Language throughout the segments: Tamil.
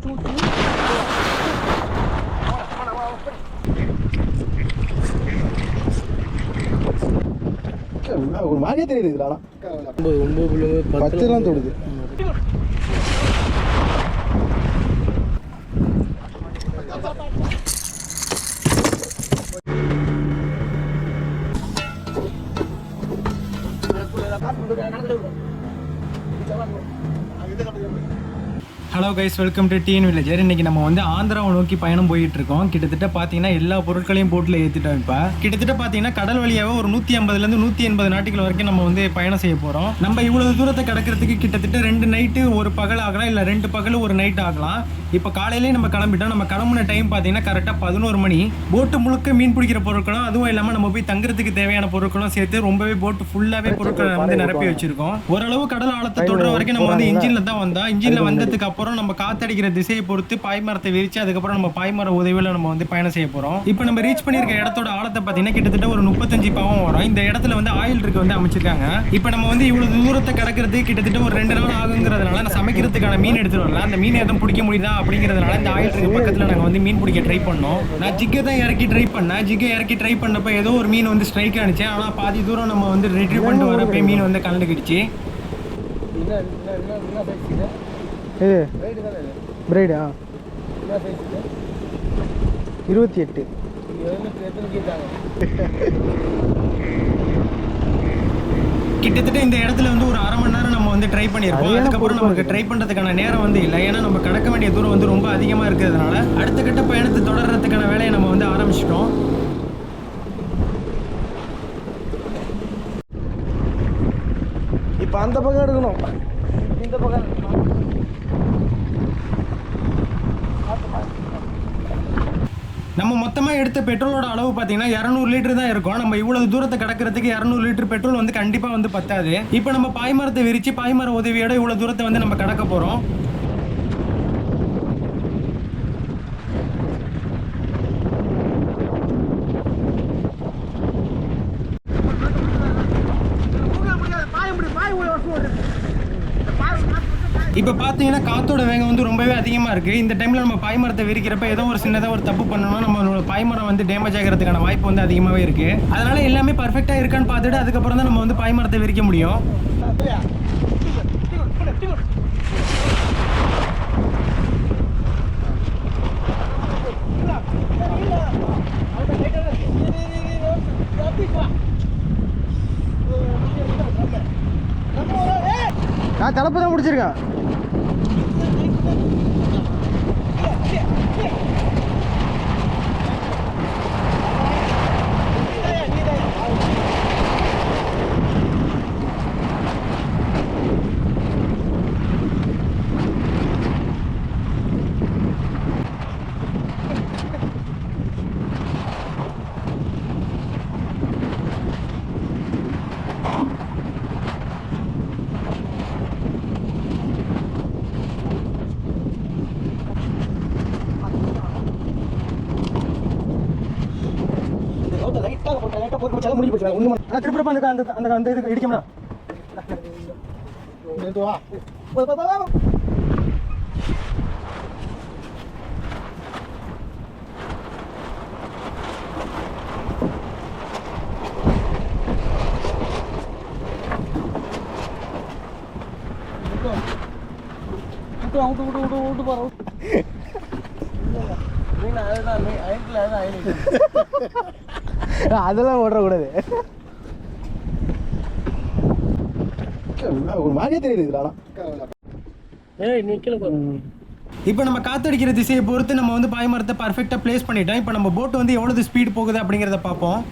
ஒரு மாதிரியே தெரியுது. 10 தொடுது. Hello guys, welcome to TN villager. இன்றைக்கி நம்ம வந்து ஆந்திராவை நோக்கி பயணம் போயிட்டு இருக்கோம். கிட்டத்தட்ட பார்த்தீங்கன்னா எல்லா பொருட்களையும் போட்டில் ஏற்றிட்டோம். இப்போ கிட்டத்தட்ட பார்த்தீங்கன்னா கடல் வழியாகவே ஒரு 150லேருந்து 180 நாட்டுகள் வரைக்கும் நம்ம வந்து பயணம் செய்ய போகிறோம். நம்ம இவ்வளோ தூரத்தை கடக்கிறதுக்கு கிட்டத்தட்ட 2 நைட்டு ஒரு பகல் ஆகலாம், இல்லை 2 பகல் ஒரு நைட் ஆகலாம். இப்போ காலையிலேயே நம்ம கிளம்பிட்டோம். நம்ம கிளம்புன டைம் பார்த்தீங்கன்னா கரெக்டாக 11 மணி. போட்டு முழுக்க மீன் பிடிக்கிற பொருட்களும் அதுவும் இல்லாமல் நம்ம போய் தங்குறதுக்கு தேவையான பொருட்களும் சேர்த்து ரொம்பவே போட்டு ஃபுல்லாகவே பொருட்களை வந்து நிரப்பி வச்சிருக்கோம். ஓரளவு கடல் ஆழத்தை தொடர வரைக்கும் நம்ம வந்து இன்ஜினில் தான் வந்தோம். இன்ஜினில் வந்ததுக்கு அப்புறம் நம்ம காத்தடிக்கிற திசையை பொறுத்து பாய்மரத்தை விரிச்சு அதுக்கப்புறம் நம்ம பாய்மர உதவியில் நம்ம வந்து பயணம் செய்ய போகிறோம். இப்போ நம்ம ரீச் பண்ணியிருக்க இடத்தோட ஆழத்தை பார்த்தீங்கன்னா கிட்டத்தட்ட ஒரு 35 பாவம் வரும். இந்த இடத்துல வந்து ஆயில் இருக்கு வந்து அமைச்சிருக்காங்க. இப்போ நம்ம வந்து இவ்வளவு தூரத்தை கடக்கிறது கிட்டத்தட்ட ஒரு 2 நாள் ஆகுங்கிறதுனால நான் சமைக்கிறதுக்கான மீன் எடுத்துட்டு வரல. அந்த மீன் எதுவும் பிடிக்க முடியுதா அப்படிங்கிறதுனால இந்த ஆயில் இருக்கு பக்கத்தில் நாங்கள் வந்து மீன் பிடிக்க ட்ரை பண்ணோம். நான் ஜிக்கை தான் இறக்கி ட்ரை பண்ணேன். ஜிக்கை இறக்கி ட்ரை பண்ணப்போ ஏதோ ஒரு மீன் வந்து ஸ்ட்ரைக் ஆனிச்சு. ஆனால் பாதி தூரம் நம்ம வந்து ரிட்ரீவ் பண்ணிட்டு வரப்போ மீன் வந்து கலந்துக்கிடுச்சு. பிரைடா 28. கிட்டத்தட்ட இந்த இடத்துல வந்து ஒரு 1/2 மணி நேரம் நம்ம வந்து ட்ரை பண்ணியிருக்கோம். அதுக்கப்புறம் நமக்கு ட்ரை பண்ணுறதுக்கான நேரம் வந்து இல்லை. ஏன்னா நம்ம கடக்க வேண்டிய தூரம் வந்து ரொம்ப அதிகமாக இருக்கிறதுனால அடுத்த கட்ட பயணத்தை தொடர்றதுக்கான வேலையை நம்ம வந்து ஆரம்பிச்சிட்டோம். இப்போ அந்த பக்கம் எடுக்கணும், இந்த பக்கம் நம்ம மொத்தமாக எடுத்த பெட்ரோலோட அளவு பார்த்தீங்கன்னா 200 லிட்டர் தான் இருக்கும். நம்ம இவ்வளவு தூரத்தை கடக்கிறதுக்கு 200 லிட்டர் பெட்ரோல் வந்து கண்டிப்பாக வந்து பத்தாது. இப்போ நம்ம பாய்மரத்தை விரித்து பாய்மர உதவியோட இவ்வளோ தூரத்தை வந்து நம்ம கடக்க போகிறோம். இப்போ பார்த்தீங்கன்னா காத்தோட வேகம் வந்து ரொம்பவே அதிகமாக இருக்குது. இந்த டைமில் நம்ம பாய்மரத்தை விரிக்கிறப்ப ஏதோ ஒரு சின்னதாக ஒரு தப்பு பண்ணணும்னா நம்மளோட பாய்மரம் வந்து டேமேஜ் ஆகிறதுக்கான வாய்ப்பு வந்து அதிகமாகவே இருக்குது. அதனால் எல்லாமே பர்ஃபெக்டாக இருக்கான்னு பார்த்துட்டு அதுக்கப்புறம் தான் நம்ம வந்து பாய்மரத்தை விரிக்க முடியும். நான் தலைப்பு தான் முடிச்சிருக்கேன். அதெல்லாம் ஓடக்கூடாது. ஒரு மாதிரியே தெரியுது. இப்போ நம்ம காத்தடிக்கிற திசையை பொறுத்து நம்ம வந்து பாய்மரத்தை பர்ஃபெக்டாக பிளேஸ் பண்ணிட்டோம். இப்போ நம்ம போட் வந்து எவ்வளவு ஸ்பீட் போகுது அப்படிங்கிறத பார்ப்போம்.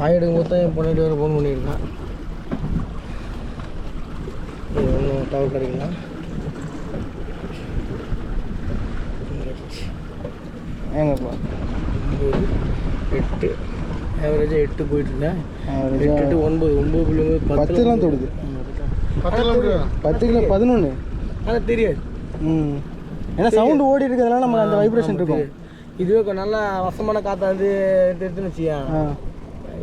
ஆயிடுங்க மொத்தம் என் பொண்ணு வேறு ஃபோன் பண்ணியிருக்கேன். இது ஒன்றும் டவர் கிடைக்குங்களா? ஏங்கப்பா 8 ஆவரேஜாக 8 போயிட்டுருந்தேன். 8 9 10 தொடுது. 10 கிலோ 11. ஆனால் தெரியாது. ஏன்னா சவுண்டு ஓடி இருக்கிறதுனால நமக்கு அந்த வைப்ரேஷன் இருக்கும். இதுவே நல்லா வசமான காற்றை வந்து எடுத்துன்னு வச்சியா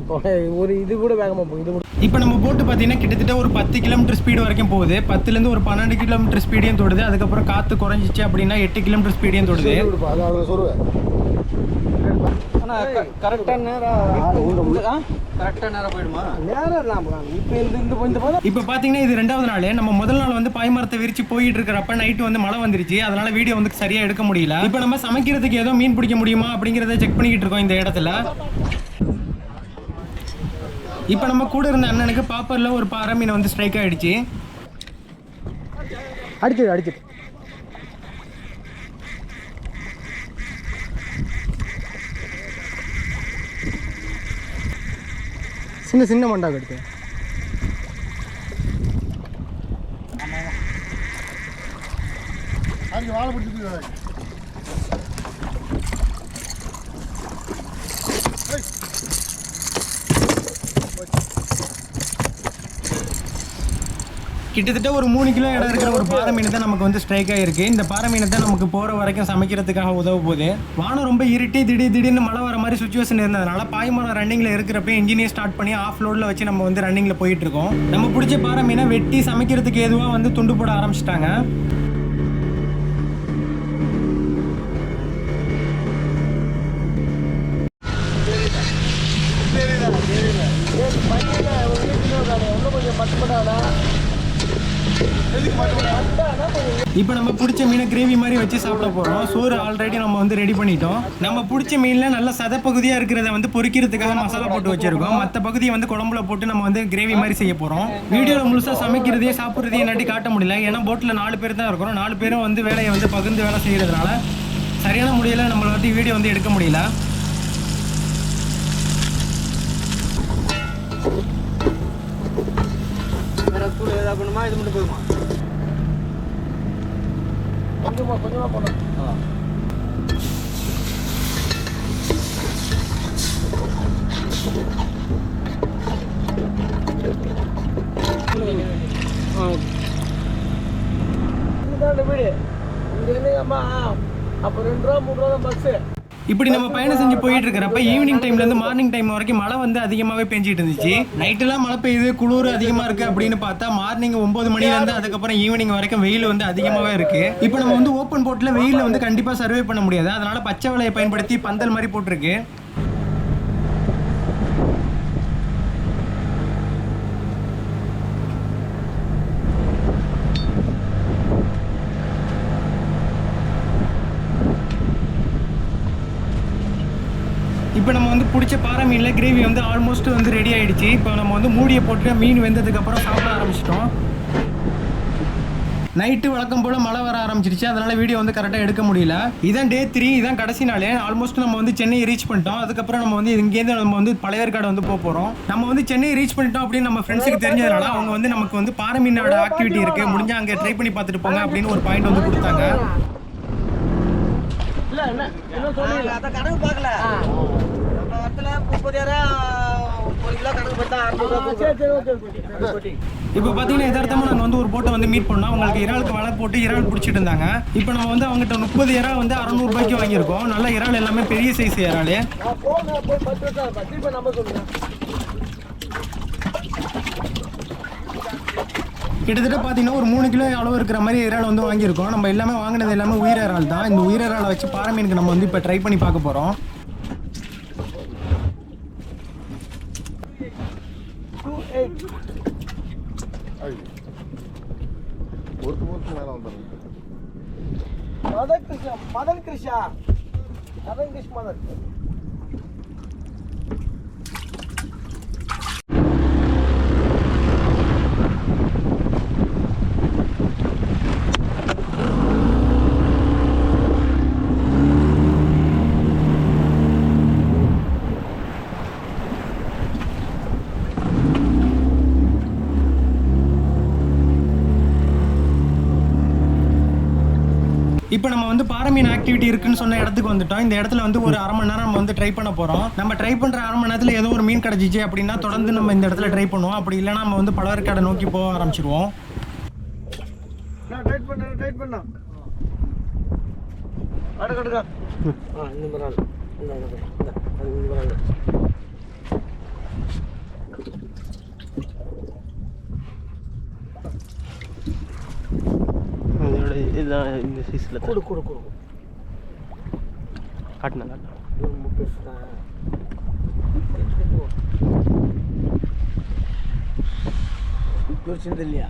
இப்போ ஒரு இது கூட வேகமாக போகும். இது கூட இப்போ நம்ம போட்டு பார்த்தீங்கன்னா கிட்டத்தட்ட ஒரு 10 கிலோமீட்டர் ஸ்பீடு வரைக்கும் போகுது. 10லேருந்து ஒரு 12 கிலோமீட்டர் ஸ்பீடையும் தொடுது. அதுக்கப்புறம் காற்று குறைஞ்சிச்சு அப்படின்னா 8 கிலோமீட்டர் ஸ்பீடையும் தொடுது. கரெக்டாக நேரம் போயிடுமா? நேரம் இப்போ பார்த்தீங்கன்னா இது 2வது நாள். நம்ம முதல் நாள் வந்து பாய்மரத்தை விரிச்சு போயிட்டு இருக்கிறப்ப நைட்டு வந்து மழை வந்துருச்சு. அதனால வீடியோ வந்து சரியாக எடுக்க முடியல. இப்போ நம்ம சமைக்கிறதுக்கு ஏதோ மீன் பிடிக்க முடியுமா அப்படிங்கிறத செக் பண்ணிக்கிட்டு இருக்கோம் இந்த இடத்துல. இப்போ நம்ம கூட இருந்த அண்ணனுக்கு பாப்பரில் ஒரு பாறை மீன் வந்து ஸ்ட்ரைக் ஆகிடுச்சு. அடிச்சு சின்ன மண்டாக்கு எடுத்து வாழை பிடிச்சி கிட்டத்தட்ட ஒரு 3 கிலோ இடம் இருக்கிற ஒரு பாறை மீன் தான் நமக்கு வந்து ஸ்ட்ரைக் ஆகிருக்கு. இந்த பாறை மீனை தான் நமக்கு போகிற வரைக்கும் சமைக்கிறதுக்காக உதவ போகுது. வானம் ரொம்ப இருட்டி திடீர்னு மழை வர மாதிரி சுச்சுவேஷன் இருந்ததுனால பாய்மரம் ரன்னிங்கில் இருக்கிறப்ப இன்ஜினியை ஸ்டார்ட் பண்ணி ஆஃப் லோடில் வச்சு நம்ம வந்து ரன்னிங்கில் போயிட்டு இருக்கோம். நம்ம பிடிச்ச பாறை மீனை வெட்டி சமைக்கிறதுக்கு எதுவாக வந்து துண்டு போட ஆரம்பிச்சிட்டாங்க. இப்போ நம்ம பிடிச்ச மீனை கிரேவி மாதிரி வச்சு சாப்பிட போகிறோம். சோறு ஆல்ரெடி நம்ம வந்து ரெடி பண்ணிட்டோம். நம்ம பிடிச்ச மீனில் நல்ல சதப்பகுதியாக இருக்கிறத வந்து பொரிக்கிறதுக்காக மசாலா போட்டு வச்சிருக்கோம். மற்ற பகுதியை வந்து குழம்புல போட்டு நம்ம வந்து கிரேவி மாதிரி செய்ய போகிறோம். வீடியோவில் முழுசாக சமைக்கிறதே சாப்பிட்றதையும் என்னாட்டி காட்ட முடியல. ஏன்னா போட்டில் 4 பேர் தான் இருக்கிறோம். 4 பேரும் வந்து வேலையை வந்து பகிர்ந்து வேலை செய்கிறதுனால சரியான முடியல, நம்மளை வந்து வீடியோ வந்து எடுக்க முடியல. பண்ணணுமா இது மட்டும் போதுமா? கொஞ்சமா போடணும். வீடு இங்க அம்மா அப்போ 2 ரூபா 3 ரூபா தான் பஸ்ஸு. இப்படி நம்ம பயணம் செஞ்சு போயிட்டு இருக்கிறப்ப ஈவினிங் டைம்லேருந்து மார்னிங் டைம் வரைக்கும் மழை வந்து அதிகமாகவே பெஞ்சிட்டு இருந்துச்சு. நைட்டெல்லாம் மழை பெய்யுது, குளிர் அதிகமாக இருக்குது அப்படின்னு பார்த்தா மார்னிங் 9 மணிலேருந்து அதுக்கப்புறம் ஈவினிங் வரைக்கும் வெயில் வந்து அதிகமாகவே இருக்குது. இப்போ நம்ம வந்து ஓப்பன் போட்டில் வெயிலில் வந்து கண்டிப்பாக சர்வே பண்ண முடியாது. அதனால் பச்சை வலையை பயன்படுத்தி பந்தல் மாதிரி போட்டிருக்கு. இப்போ நம்ம வந்து பிடிச்ச பாறை மீனில் கிரேவி வந்து ஆல்மோஸ்ட் வந்து ரெடி ஆகிடுச்சு. இப்போ நம்ம வந்து மூடியை போட்டு மீன் வெந்ததுக்கப்புறம் சாப்பிட ஆரம்பிச்சிட்டோம். நைட்டு வழக்கம் போல் மழை வர ஆரம்பிச்சிருச்சு. அதனால் வீடியோ வந்து கரெக்டாக எடுக்க முடியல. இதான் டே 3, இதான் கடைசி நாள். ஆல்மோஸ்ட் நம்ம வந்து சென்னை ரீச் பண்ணிட்டோம். அதுக்கப்புறம் நம்ம வந்து இங்கேருந்து நம்ம வந்து பழையற்காடு வந்து போகிறோம். நம்ம வந்து சென்னை ரீச் பண்ணிட்டோம் அப்படின்னு நம்ம ஃப்ரெண்ட்ஸுக்கு தெரிஞ்சதுனால அவங்க வந்து நமக்கு வந்து பாறை மீனோட ஆக்டிவிட்டி இருக்குது, முடிஞ்சால் அங்கே ட்ரை பண்ணி பார்த்துட்டு போங்க அப்படின்னு ஒரு பாயிண்ட் வந்து கொடுத்தாங்க. இல்லை என்ன சொல்லுங்க, அதை கணக்கு பார்க்கல. இப்போ பார்த்தீங்கன்னா எதார்த்தமாக நாங்கள் வந்து ஒரு போட்டை வந்து மீட் பண்ணோம். அவங்களுக்கு இறாலுக்கு வலை போட்டு இறால் பிடிச்சிட்டு இருந்தாங்க. இப்போ நம்ம வந்து அவங்ககிட்ட 30 இறால் வந்து 600 ரூபாய்க்கு வாங்கியிருக்கோம். நல்ல இறால் எல்லாமே பெரிய சைஸ் இறால். கிட்டத்தட்ட பார்த்தீங்கன்னா ஒரு 3 கிலோ அளவு இருக்கிற மாதிரி இறால் வந்து வாங்கியிருக்கோம். நம்ம எல்லாமே வாங்கினது எல்லாமே உயிர் இறால் தான். இந்த உயிர் இறாலை வச்சு பாறை மீனுக்கு நம்ம வந்து இப்போ ட்ரை பண்ணி பார்க்க போகிறோம். மதன் கிருஷ்ணா மதன் இப்போ நம்ம வந்து பாறை மீன் ஆக்டிவிட்டி இருக்குன்னு சொன்ன இடத்துக்கு வந்துட்டோம். இந்த இடத்துல வந்து ஒரு 1/2 மணி நேரம் நம்ம வந்து ட்ரை பண்ண போகிறோம். நம்ம ட்ரை பண்ணுற 1/2 மணி நேரத்தில் ஏதோ ஒரு மீன் கிடச்சிச்சு அப்படின்னா தொடர்ந்து நம்ம இந்த இடத்துல ட்ரை பண்ணுவோம். அப்படி இல்லைனா நம்ம வந்து பழவேற்காடை நோக்கி போக ஆரம்பிச்சிருவோம். அடுக்கா இந்த மாதிரி இதோட இதுதான் இந்த சைஸில் கொடு காட்டினா ரொம்ப பெருசுதான் யோசிச்சது இல்லையா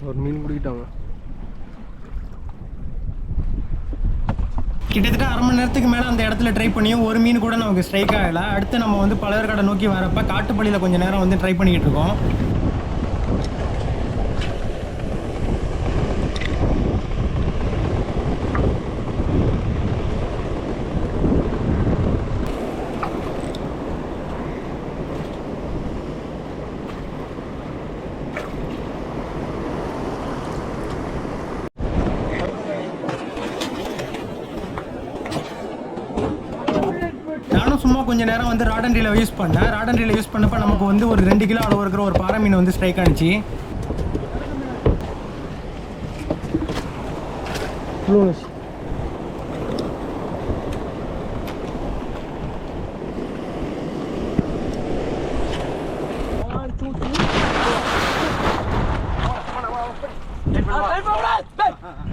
ஒரு மீன் பிடிக்கிட்டாங்க. கிட்டத்தட்ட அரை மணி நேரத்துக்கு மேலே அந்த இடத்துல ட்ரை பண்ணியும் ஒரு மீன் கூட நமக்கு ஸ்ட்ரைக் ஆகலை. அடுத்து நம்ம வந்து பழவேற்காடை நோக்கி வரப்போ காட்டுப்பள்ளியில் கொஞ்சம் நேரம் வந்து ட்ரை பண்ணிக்கிட்டு இருக்கோம். நானும் சும்மா கொஞ்சம் நேரம் வந்து ராட் ரீலை யூஸ் பண்ணேன். ராட் ரீலை யூஸ் பண்ணப்போ நமக்கு வந்து ஒரு 2 கிலோ அளவு இருக்கிற ஒரு பாறை மீன் வந்து ஸ்ட்ரைக் ஆனிச்சு.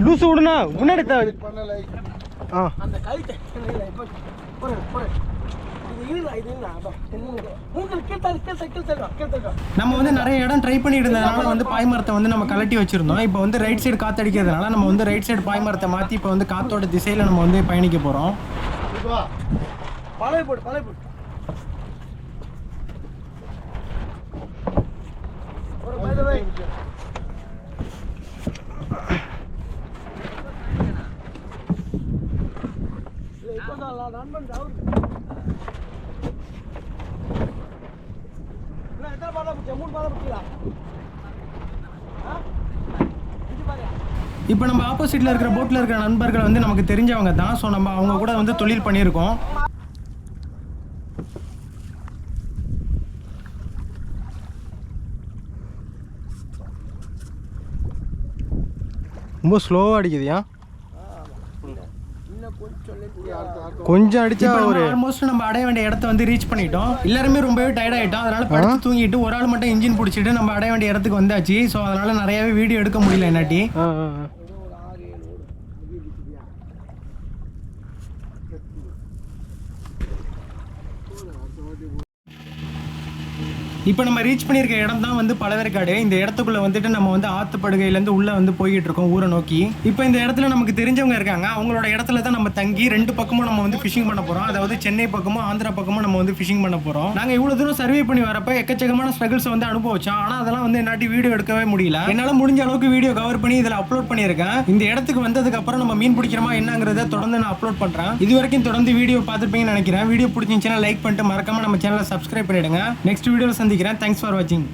லூசு விடுனா முன்னாடி அந்த கழுத்தை நம்ம வந்து நிறைய இடம் ட்ரை பண்ணிட்டு இருந்ததுனால வந்து பாய்மரத்தை வந்து நம்ம கலட்டி வச்சிருந்தோம். இப்போ வந்து ரைட் சைடு காத்தடிக்கிறதுனால நம்ம வந்து ரைட் சைடு பாய்மரத்தை மாற்றி இப்போ வந்து காத்தோட திசையில் நம்ம வந்து பயணிக்க போகிறோம். பழைய போடு நண்பன் இப்போ நம்ம ஆப்போசிட்டில் இருக்கிற போட்டில் இருக்கிற நண்பர்கள் வந்து நமக்கு தெரிஞ்சவங்க தான். ஸோ நம்ம அவங்க கூட வந்து தொழில் பண்ணியிருக்கோம். ரொம்ப ஸ்லோவாக அடிக்குதுயா. கொஞ்சம் அடிச்சா ஒரு ஆல்மோஸ்ட் நம்ம அடைய வேண்டிய இடத்த வந்து ரீச் பண்ணிட்டோம். எல்லாருமே ரொம்பவே டயர்ட் ஆகிட்டோம். அதனால படுத்து தூங்கிட்டு ஒரு ஆள் மட்டும் இன்ஜின் பிடிச்சிட்டு நம்ம அடைய வேண்டிய இடத்துக்கு வந்தாச்சு. ஸோ அதனால நிறையவே வீடியோ எடுக்க முடியல என்னாட்டி. இப்போ நம்ம ரீச் பண்ணியிருக்க இடம் தான் வந்து பழவேற்காடு. இந்த இடத்துக்குள்ள வந்துட்டு நம்ம வந்து ஆத்துப்படுகையிலேருந்து உள்ள வந்து போய்கிட்டு இருக்கோம் ஊரை நோக்கி. இப்போ இந்த இடத்துல நமக்கு தெரிஞ்சவங்க இருக்காங்க. அவங்களோட இடத்துல தான் நம்ம தங்கி 2 பக்கமும் நம்ம வந்து ஃபிஷிங் பண்ண போறோம். அதாவது சென்னை பக்கமும் ஆந்திரா பக்கமும் நம்ம வந்து ஃபிஷிங் பண்ண போறோம். நாங்கள் இவ்வளோ தூரம் சர்வே பண்ணி வரப்போ எக்கச்சக்கமான ஸ்ட்ரகிள்ஸ் வந்து அனுபவிச்சோம். ஆனால் அதெல்லாம் வந்து என்னாட்டி வீடியோ எடுக்கவே முடியல. என்னால் முடிஞ்ச அளவுக்கு வீடியோ கவர் பண்ணி இதில் அப்லோட் பண்ணியிருக்கேன். இந்த இடத்துக்கு வந்ததுக்கு அப்புறம் நம்ம மீன் பிடிக்கிறோமா என்னங்கிறத தொடர்ந்து நான் அப்லோட் பண்றேன். இது வரைக்கும் தொடர்ந்து வீடியோ பார்த்துருப்பீங்கன்னு நினைக்கிறேன். வீடியோ பிடிச்சிருந்துச்சுன்னா லைக் பண்ணிட்டு மறக்காம நம்ம சேனலை சப்ஸ்கிரைப் பண்ணிடுங்க. நெக்ஸ்ட் வீடியோவில் சந்திக்கிறேன். தேங்க்ஸ் ஃபார் வாட்சிங்.